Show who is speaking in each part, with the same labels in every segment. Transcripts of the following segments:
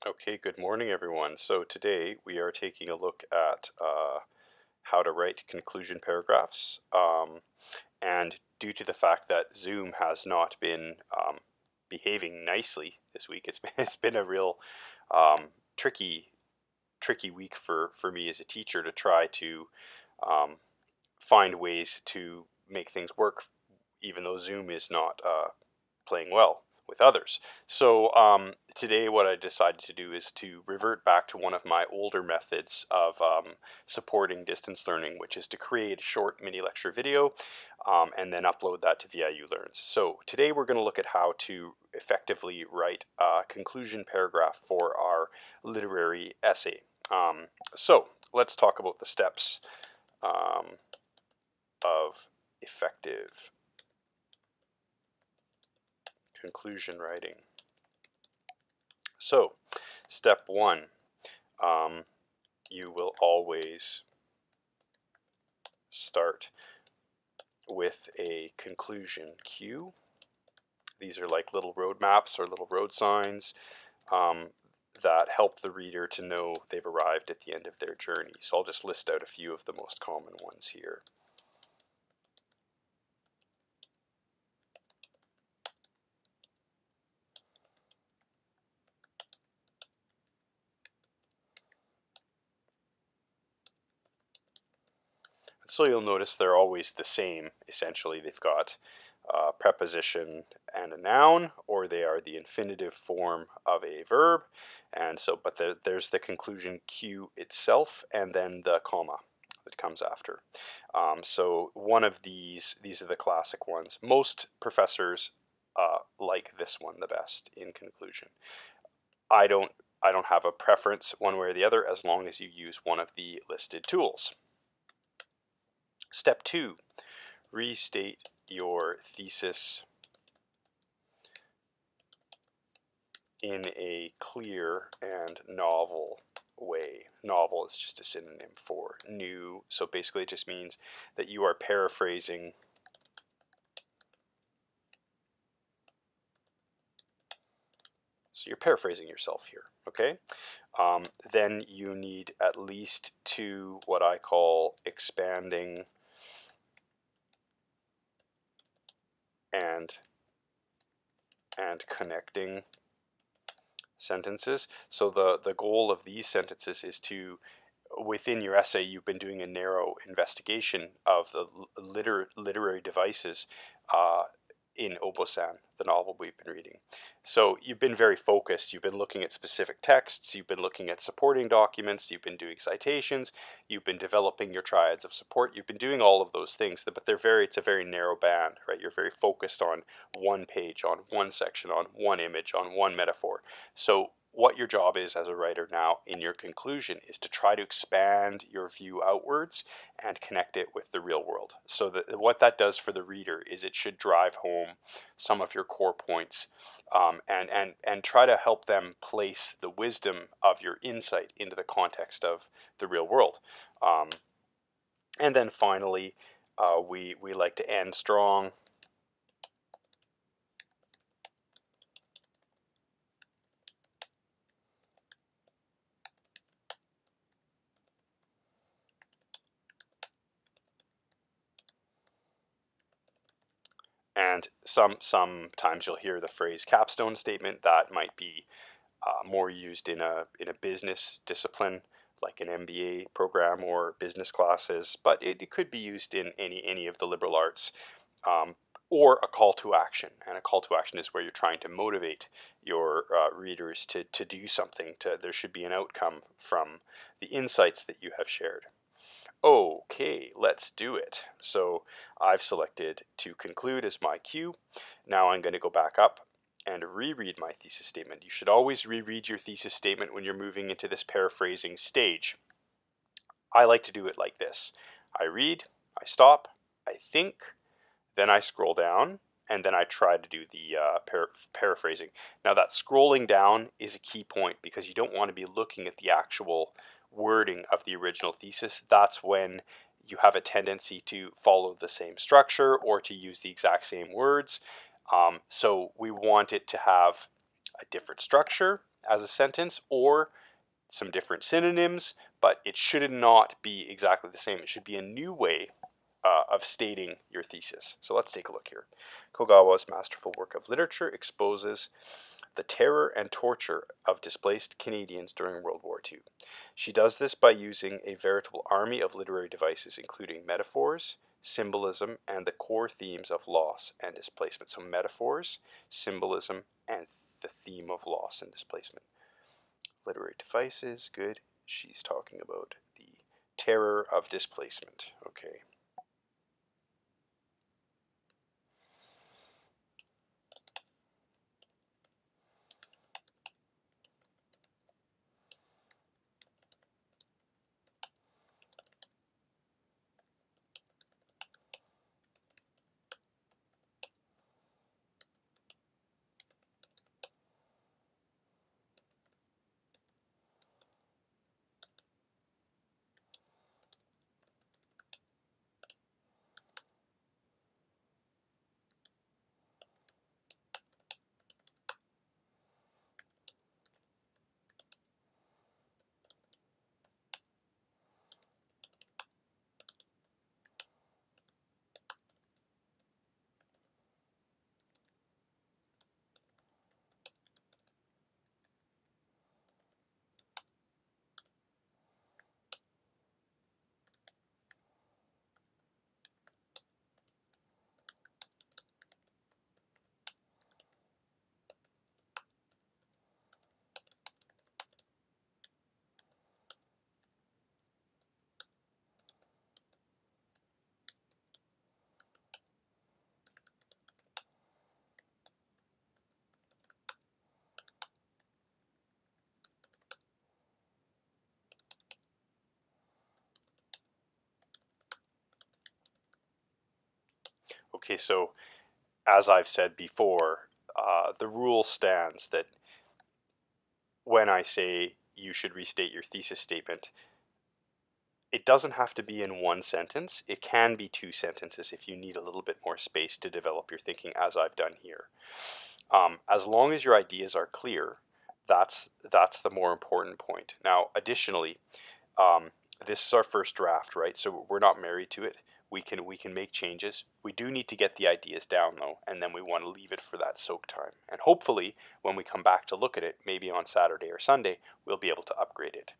Speaker 1: Okay, good morning everyone. So today we are taking a look at how to write conclusion paragraphs. And due to the fact that Zoom has not been behaving nicely this week, it's been a real tricky week for me as a teacher to try to um, find ways to make things work, even though Zoom is not playing well with others. So today what I decided to do is to revert back to one of my older methods of supporting distance learning, which is to create a short mini lecture video and then upload that to VIU Learns. So today we're going to look at how to effectively write a conclusion paragraph for our literary essay. So let's talk about the steps of effective conclusion writing. So, step one, you will always start with a conclusion cue. These are like little road maps or little road signs that help the reader to know they've arrived at the end of their journey. So I'll just list out a few of the most common ones here. So you'll notice they're always the same. Essentially, they've got a preposition and a noun, or they are the infinitive form of a verb. And so, but there's the conclusion cue itself, and then the comma that comes after. So one of these are the classic ones. Most professors like this one the best in conclusion. I don't have a preference one way or the other as long as you use one of the listed tools. Step two, restate your thesis in a clear and novel way. Novel is just a synonym for new, so basically it just means that you are paraphrasing yourself here, okay? Then you need at least two what I call expanding and connecting sentences. So the goal of these sentences is to, within your essay, you've been doing a narrow investigation of the literary devices in Obosan, the novel we've been reading. So you've been very focused. You've been looking at specific texts. You've been looking at supporting documents. You've been doing citations. You've been developing your triads of support. You've been doing all of those things, but it's a very narrow band, right? You're very focused on one page, on one section, on one image, on one metaphor. So what your job is as a writer now in your conclusion is to try to expand your view outwards and connect it with the real world. So what that does for the reader is it should drive home some of your core points and try to help them place the wisdom of your insight into the context of the real world. And then finally, we like to end strong. And sometimes you'll hear the phrase capstone statement. That might be more used in a business discipline like an MBA program or business classes, but it could be used in any of the liberal arts, or a call to action. And a call to action is where you're trying to motivate your readers to do something. There should be an outcome from the insights that you have shared. Okay, let's do it. So I've selected to conclude as my cue. Now I'm going to go back up and reread my thesis statement. You should always reread your thesis statement when you're moving into this paraphrasing stage. I like to do it like this. I read, I stop, I think, then I scroll down, and then I try to do the paraphrasing. Now that scrolling down is a key point because you don't want to be looking at the actual wording of the original thesis. That's when you have a tendency to follow the same structure or to use the exact same words. So we want it to have a different structure as a sentence, or some different synonyms, but it should not be exactly the same. It should be a new way of stating your thesis. So let's take a look here. Kogawa's masterful work of literature exposes the terror and torture of displaced Canadians during World War II. She does this by using a veritable army of literary devices, including metaphors, symbolism, and the core themes of loss and displacement. So metaphors, symbolism, and the theme of loss and displacement. Literary devices, good. She's talking about the terror of displacement. Okay. Okay, so as I've said before, the rule stands that when I say you should restate your thesis statement, it doesn't have to be in one sentence. It can be two sentences if you need a little bit more space to develop your thinking, as I've done here. As long as your ideas are clear, that's the more important point. Now, additionally, this is our first draft, right? So we're not married to it. We can make changes. We do need to get the ideas down though, and then we want to leave it for that soak time. And hopefully, when we come back to look at it, maybe on Saturday or Sunday, we'll be able to upgrade it.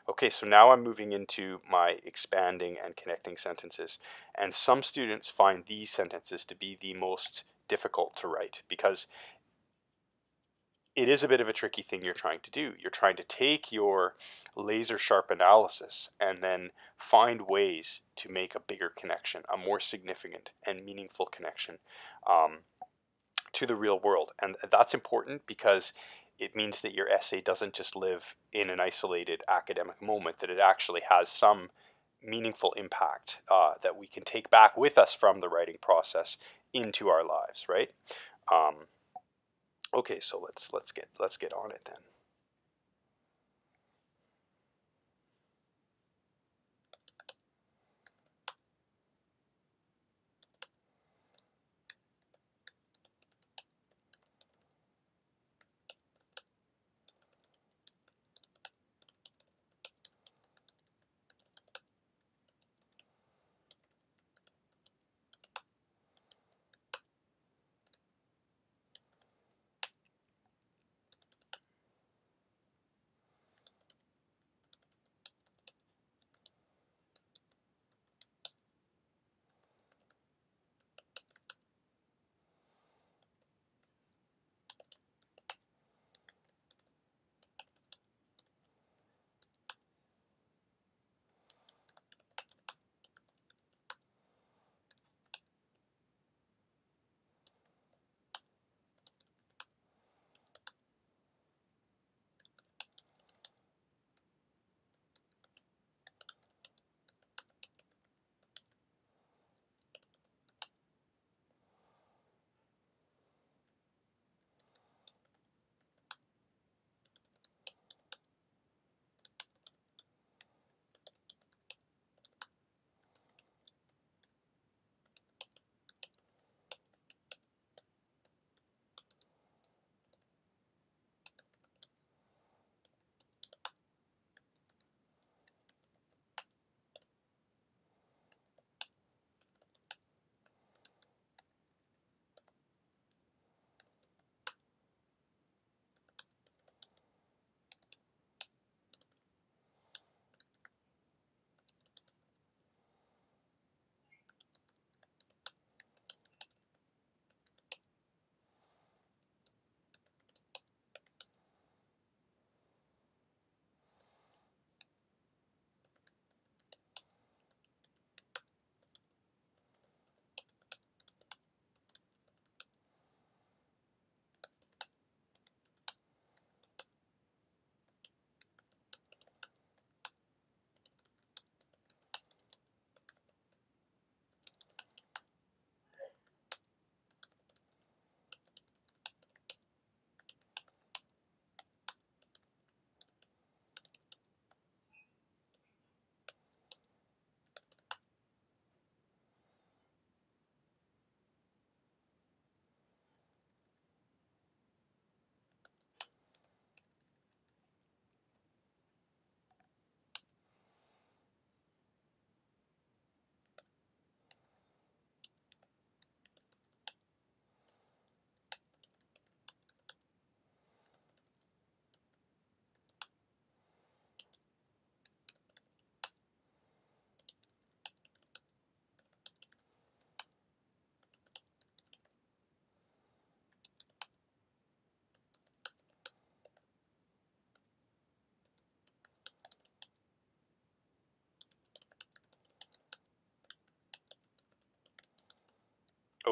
Speaker 1: Okay, so now I'm moving into my expanding and connecting sentences, and some students find these sentences to be the most difficult to write because it is a bit of a tricky thing you're trying to do. You're trying to take your laser sharp analysis and then find ways to make a bigger connection, a more significant and meaningful connection um, to the real world. And that's important because it means that your essay doesn't just live in an isolated academic moment, that it actually has some meaningful impact that we can take back with us from the writing process into our lives, right? Um, Okay, so let's get on it then.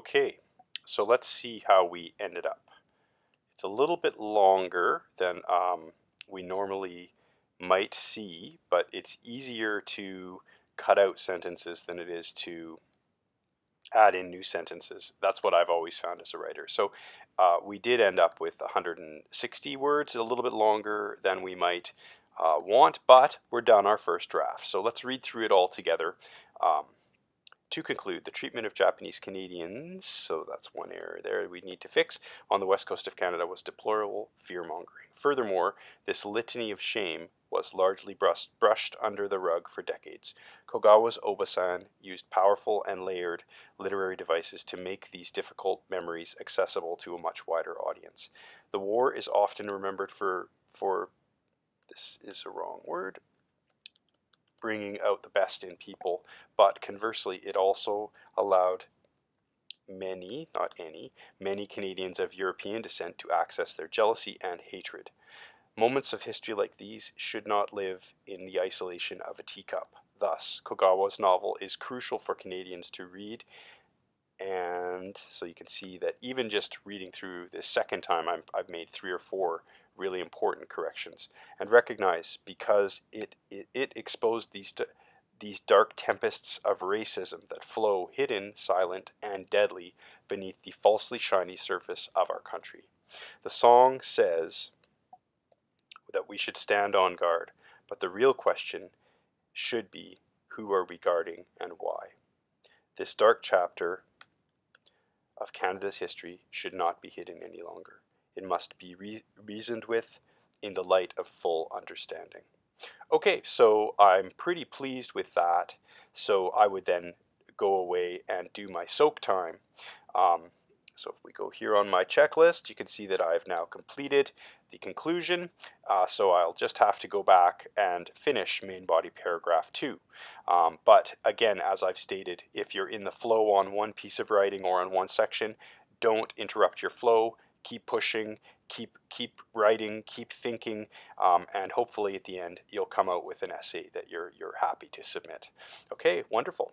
Speaker 1: Okay, so let's see how we ended up. It's a little bit longer than we normally might see, but it's easier to cut out sentences than it is to add in new sentences. That's what I've always found as a writer. So we did end up with 160 words, a little bit longer than we might want, but we're done our first draft. So let's read through it all together. To conclude, the treatment of Japanese Canadians, so that's one error there we need to fix, on the west coast of Canada was deplorable fear-mongering. Furthermore, this litany of shame was largely brushed under the rug for decades. Kogawa's Obasan used powerful and layered literary devices to make these difficult memories accessible to a much wider audience. The war is often remembered for this is a wrong word, bringing out the best in people, but conversely, it also allowed many, not any, many Canadians of European descent to access their jealousy and hatred. Moments of history like these should not live in the isolation of a teacup. Thus, Kogawa's novel is crucial for Canadians to read, and so you can see that even just reading through this second time, I've made 3 or 4 really important corrections, and recognize because it exposed these dark tempests of racism that flow hidden, silent, and deadly beneath the falsely shiny surface of our country. The song says that we should stand on guard, but the real question should be, who are we guarding and why? This dark chapter of Canada's history should not be hidden any longer. It must be reasoned with in the light of full understanding. Okay, so I'm pretty pleased with that. So I would then go away and do my soak time. Um, so if we go here on my checklist, you can see that I've now completed the conclusion. So I'll just have to go back and finish main body paragraph 2. But again, as I've stated, if you're in the flow on one piece of writing or on one section, don't interrupt your flow. Keep pushing, keep writing, keep thinking, and hopefully at the end you'll come out with an essay that you're happy to submit. Okay, wonderful.